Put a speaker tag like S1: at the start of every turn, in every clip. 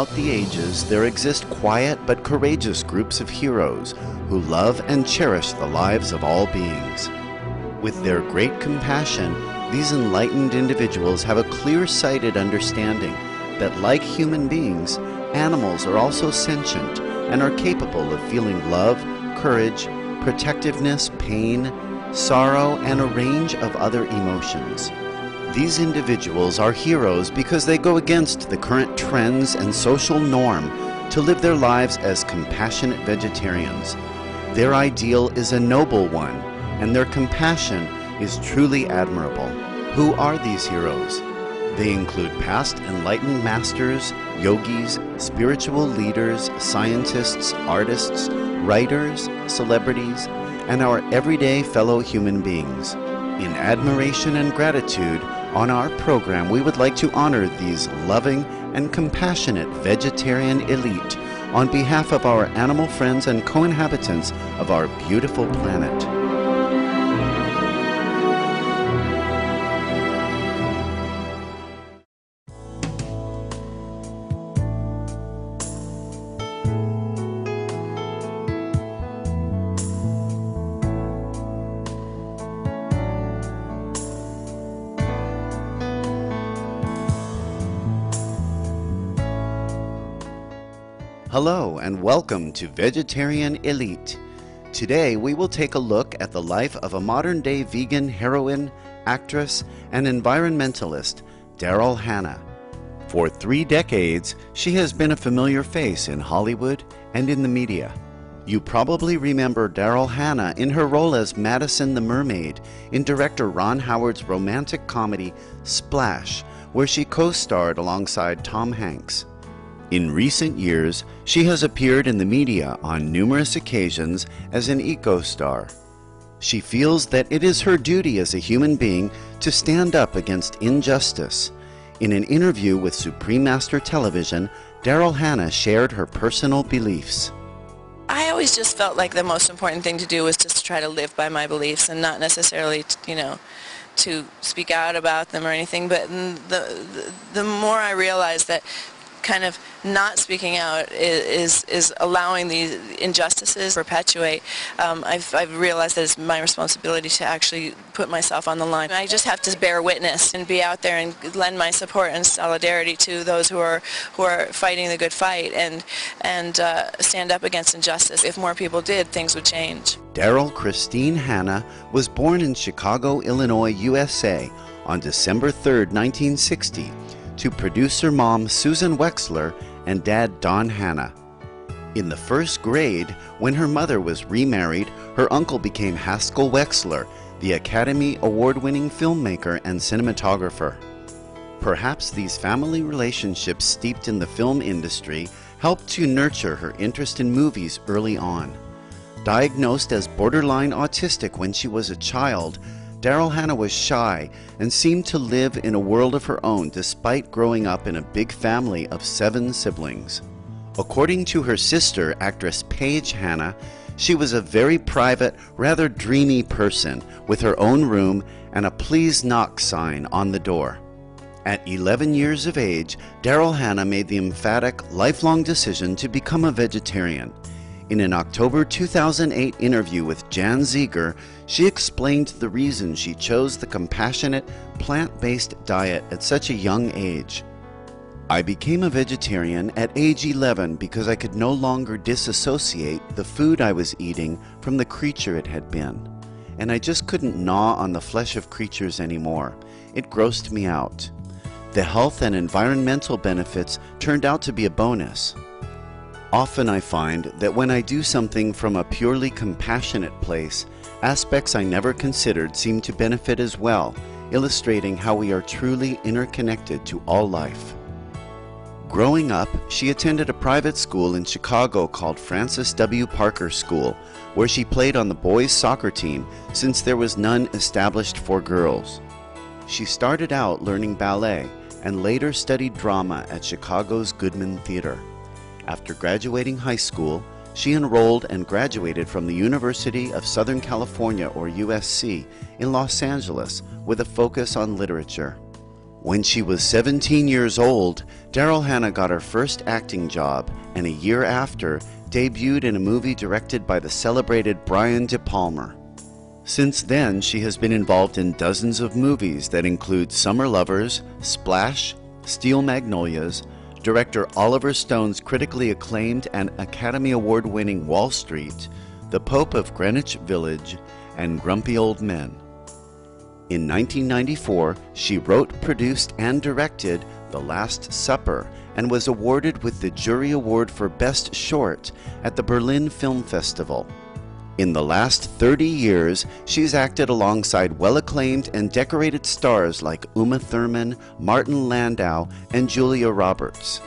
S1: throughout the ages, there exist quiet but courageous groups of heroes who love and cherish the lives of all beings. With their great compassion, these enlightened individuals have a clear-sighted understanding that, like human beings, animals are also sentient and are capable of feeling love, courage, protectiveness, pain, sorrow, and a range of other emotions. These individuals are heroes because they go against the current trends and social norm to live their lives as compassionate vegetarians. Their ideal is a noble one, and their compassion is truly admirable. Who are these heroes? They include past enlightened masters, yogis, spiritual leaders, scientists, artists, writers, celebrities, and our everyday fellow human beings. In admiration and gratitude, on our program we would like to honor these loving and compassionate vegetarian elite on behalf of our animal friends and co-inhabitants of our beautiful planet. Hello and welcome to Vegetarian Elite. Today we will take a look at the life of a modern-day vegan heroine, actress, and environmentalist, Daryl Hannah. For 3 decades, she has been a familiar face in Hollywood and in the media. You probably remember Daryl Hannah in her role as Madison the Mermaid in director Ron Howard's romantic comedy Splash, where she co-starred alongside Tom Hanks. In recent years, she has appeared in the media on numerous occasions as an eco-star. She feels that it is her duty as a human being to stand up against injustice. In an interview with Supreme Master Television, Daryl Hannah shared her personal beliefs.
S2: I always just felt like the most important thing to do was just to try to live by my beliefs and not necessarily, to speak out about them or anything. But the more I realized that kind of not speaking out is allowing these injustices to perpetuate. I've realized that it's my responsibility to actually put myself on the line. I just have to bear witness and be out there and lend my support and solidarity to those who are fighting the good fight and stand up against injustice. If more people did, things would change.
S1: Daryl Christine Hannah was born in Chicago, Illinois, USA on December 3rd, 1960. to producer mom Susan Wexler and dad Don Hannah. In the first grade, when her mother was remarried, her uncle became Haskell Wexler, the Academy Award-winning filmmaker and cinematographer. Perhaps these family relationships steeped in the film industry helped to nurture her interest in movies early on. Diagnosed as borderline autistic when she was a child, Daryl Hannah was shy and seemed to live in a world of her own despite growing up in a big family of 7 siblings. According to her sister, actress Paige Hannah, she was a very private, rather dreamy person with her own room and a "Please Knock" sign on the door. At 11 years of age, Daryl Hannah made the emphatic, lifelong decision to become a vegetarian. In an October 2008 interview with Jan Zeger, she explained the reason she chose the compassionate, plant-based diet at such a young age. "I became a vegetarian at age 11 because I could no longer disassociate the food I was eating from the creature it had been. And I just couldn't gnaw on the flesh of creatures anymore. It grossed me out. The health and environmental benefits turned out to be a bonus. Often I find that when I do something from a purely compassionate place, aspects I never considered seem to benefit as well, illustrating how we are truly interconnected to all life." Growing up, she attended a private school in Chicago called Francis W. Parker School, where she played on the boys' soccer team since there was none established for girls. She started out learning ballet and later studied drama at Chicago's Goodman Theater. After graduating high school, she enrolled and graduated from the University of Southern California, or USC, in Los Angeles with a focus on literature. When she was 17 years old, Daryl Hannah got her first acting job, and a year after, debuted in a movie directed by the celebrated Brian De Palma. Since then, she has been involved in dozens of movies that include Summer Lovers, Splash, Steel Magnolias, director Oliver Stone's critically acclaimed and Academy Award-winning Wall Street, The Pope of Greenwich Village, and Grumpy Old Men. In 1994, she wrote, produced, and directed The Last Supper and was awarded with the Jury Award for Best Short at the Berlin Film Festival. In the last 30 years, she's acted alongside well-acclaimed and decorated stars like Uma Thurman, Martin Landau, and Julia Roberts.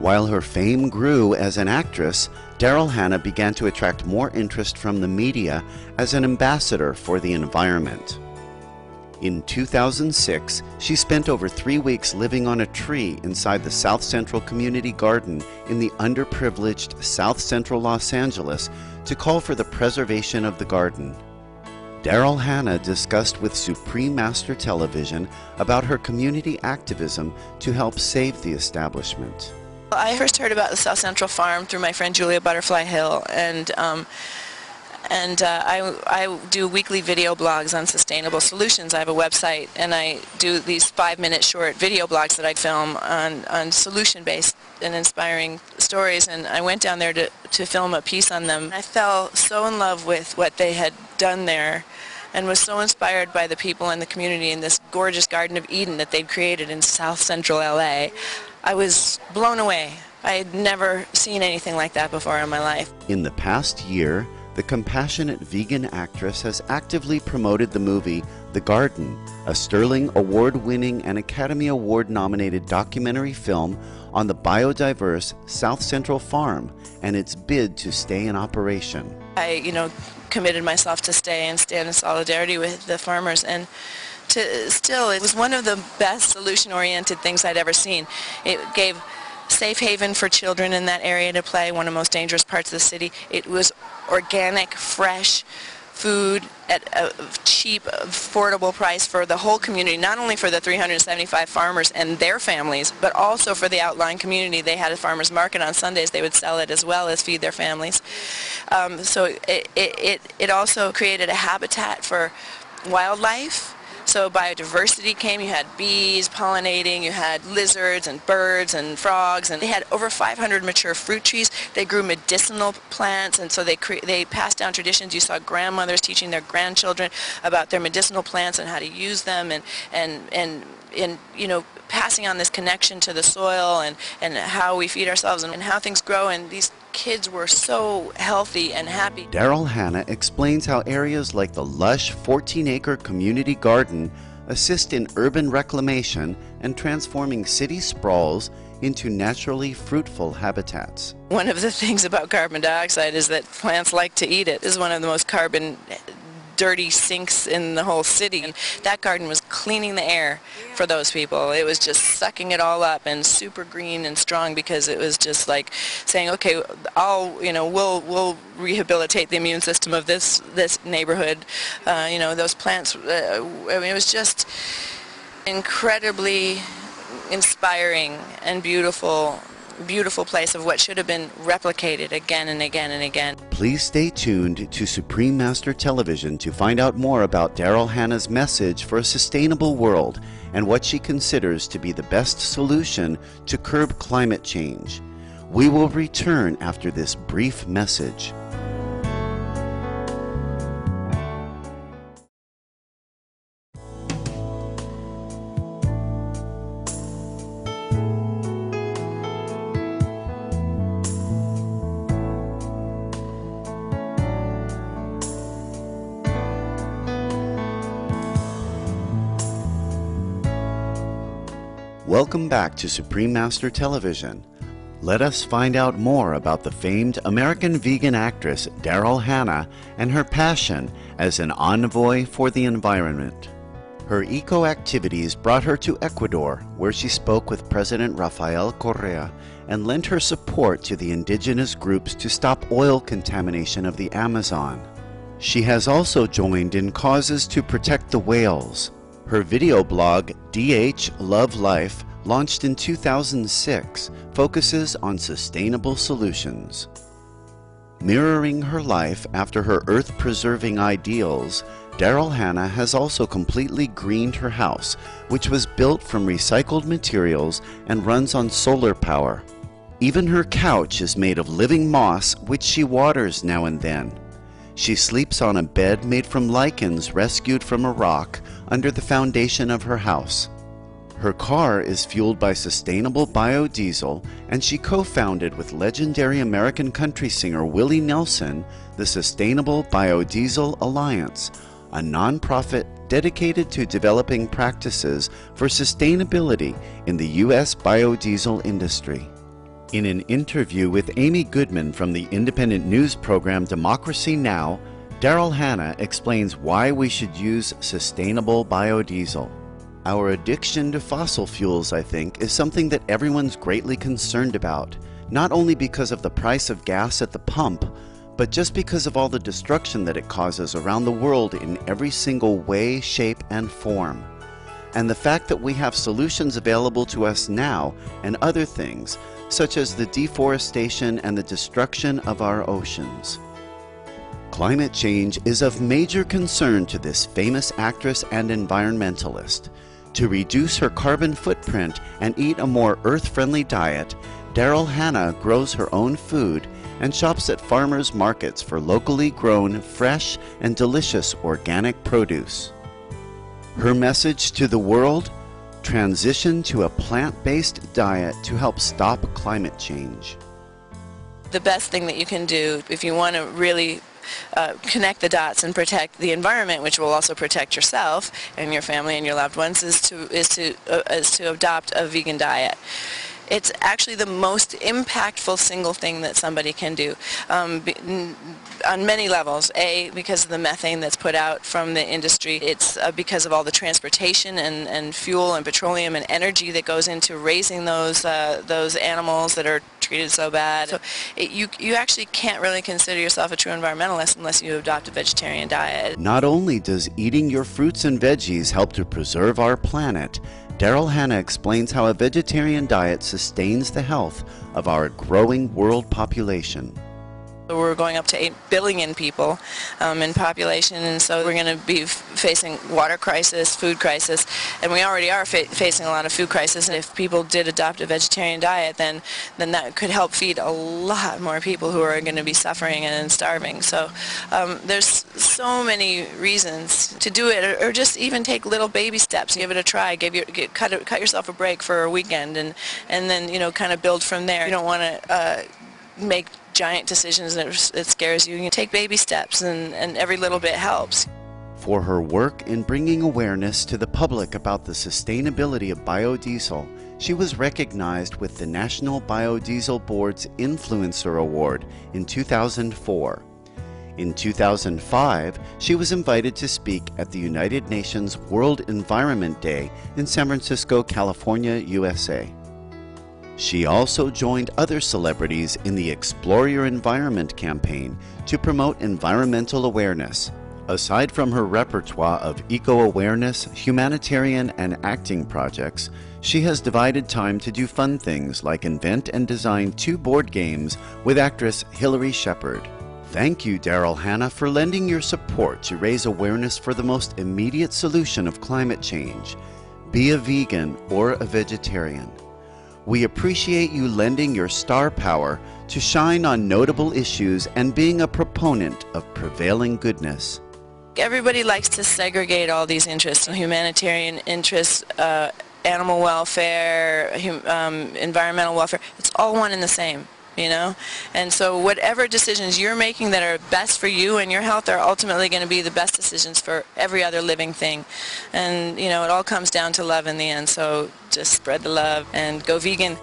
S1: While her fame grew as an actress, Daryl Hannah began to attract more interest from the media as an ambassador for the environment. In 2006, she spent over 3 weeks living on a tree inside the South Central Community Garden in the underprivileged South Central Los Angeles to call for the preservation of the garden. Daryl Hannah discussed with Supreme Master Television about her community activism to help save the establishment.
S2: I first heard about the South Central Farm through my friend Julia Butterfly Hill, and I do weekly video blogs on sustainable solutions. I have a website, and I do these 5-minute short video blogs that I film on solution-based and inspiring stories, and I went down there to film a piece on them. I fell so in love with what they had done there and was so inspired by the people in the community in this gorgeous Garden of Eden that they'd created in South Central LA. I was blown away. I had never seen anything like that before in my life.
S1: In the past year, the compassionate vegan actress has actively promoted the movie The Garden, a Sterling Award-winning and Academy Award-nominated documentary film on the biodiverse South Central Farm and its bid to stay in operation.
S2: I, committed myself to stay and stand in solidarity with the farmers, and it was one of the best solution-oriented things I'd ever seen. It gave safe haven for children in that area to play, one of the most dangerous parts of the city. It was organic, fresh food at a cheap, affordable price for the whole community, not only for the 375 farmers and their families, but also for the outlying community. They had a farmer's market on Sundays. They would sell it as well as feed their families. So it also created a habitat for wildlife. So biodiversity came. You had bees pollinating, you had lizards and birds and frogs, and they had over 500 mature fruit trees. They grew medicinal plants, and so they passed down traditions. You saw grandmothers teaching their grandchildren about their medicinal plants and how to use them, and passing on this connection to the soil and how we feed ourselves and how things grow, and these kids were so healthy and happy.
S1: Daryl Hannah explains how areas like the lush 14-acre community garden assist in urban reclamation and transforming city sprawls into naturally fruitful habitats.
S2: One of the things about carbon dioxide is that plants like to eat it. This is one of the most carbon dirty sinks in the whole city, and that garden was cleaning the air for those people. It was just sucking it all up and super green and strong, because it was just like saying, okay, we'll rehabilitate the immune system of this neighborhood. Those plants. It was just incredibly inspiring and beautiful place of what should have been replicated again and again and again.
S1: Please stay tuned to Supreme Master Television to find out more about Daryl Hannah's message for a sustainable world and what she considers to be the best solution to curb climate change. We will return after this brief message. Welcome back to Supreme Master Television. Let us find out more about the famed American vegan actress Daryl Hannah and her passion as an envoy for the environment. Her eco-activities brought her to Ecuador, where she spoke with President Rafael Correa and lent her support to the indigenous groups to stop oil contamination of the Amazon. She has also joined in causes to protect the whales. Her video blog, DH Love Life, launched in 2006, focuses on sustainable solutions. Mirroring her life after her earth-preserving ideals, Daryl Hannah has also completely greened her house, which was built from recycled materials and runs on solar power. Even her couch is made of living moss, which she waters now and then. She sleeps on a bed made from lichens rescued from a rock under the foundation of her house. Her car is fueled by sustainable biodiesel, and she co-founded with legendary American country singer Willie Nelson the Sustainable Biodiesel Alliance, a nonprofit dedicated to developing practices for sustainability in the U.S. biodiesel industry. In an interview with Amy Goodman from the independent news program Democracy Now!, Daryl Hannah explains why we should use sustainable biodiesel. Our addiction to fossil fuels, I think, is something that everyone's greatly concerned about, not only because of the price of gas at the pump, but just because of all the destruction that it causes around the world in every single way, shape, and form. And the fact that we have solutions available to us now and other things, such as the deforestation and the destruction of our oceans. Climate change is of major concern to this famous actress and environmentalist. To reduce her carbon footprint and eat a more earth-friendly diet, Daryl Hannah grows her own food and shops at farmers markets for locally grown, fresh, and delicious organic produce. Her message to the world: transition to a plant-based diet to help stop climate change.
S2: The best thing that you can do if you want to really connect the dots and protect the environment, which will also protect yourself and your family and your loved ones, is to adopt a vegan diet. It's actually the most impactful single thing that somebody can do on many levels. A, because of the methane that's put out from the industry. It's because of all the transportation and fuel and petroleum and energy that goes into raising those animals that are treated so bad. So you actually can't really consider yourself a true environmentalist unless you adopt a vegetarian diet.
S1: Not only does eating your fruits and veggies help to preserve our planet, Daryl Hannah explains how a vegetarian diet sustains the health of our growing world population.
S2: We're going up to 8 billion people in population, and so we're going to be facing water crisis, food crisis, and we already are facing a lot of food crisis. And if people did adopt a vegetarian diet, then that could help feed a lot more people who are going to be suffering and starving. So there's so many reasons to do it, or just even take little baby steps. Give it a try. Cut yourself a break for a weekend, and then kind of build from there. You don't want to make giant decisions that it scares you. You take baby steps, and every little bit helps.
S1: For her work in bringing awareness to the public about the sustainability of biodiesel, she was recognized with the National Biodiesel Board's Influencer Award in 2004. In 2005, she was invited to speak at the United Nations World Environment Day in San Francisco, California, USA. She also joined other celebrities in the Explore Your Environment campaign to promote environmental awareness. Aside from her repertoire of eco-awareness, humanitarian, and acting projects, she has divided time to do fun things like invent and design 2 board games with actress Hilary Shepard. Thank you, Daryl Hannah, for lending your support to raise awareness for the most immediate solution of climate change: be a vegan or a vegetarian. We appreciate you lending your star power to shine on notable issues and being a proponent of prevailing goodness.
S2: Everybody likes to segregate all these interests: humanitarian interests, animal welfare, environmental welfare. It's all one and the same. And so whatever decisions you're making that are best for you and your health are ultimately going to be the best decisions for every other living thing. And it all comes down to love in the end. So just spread the love and go vegan.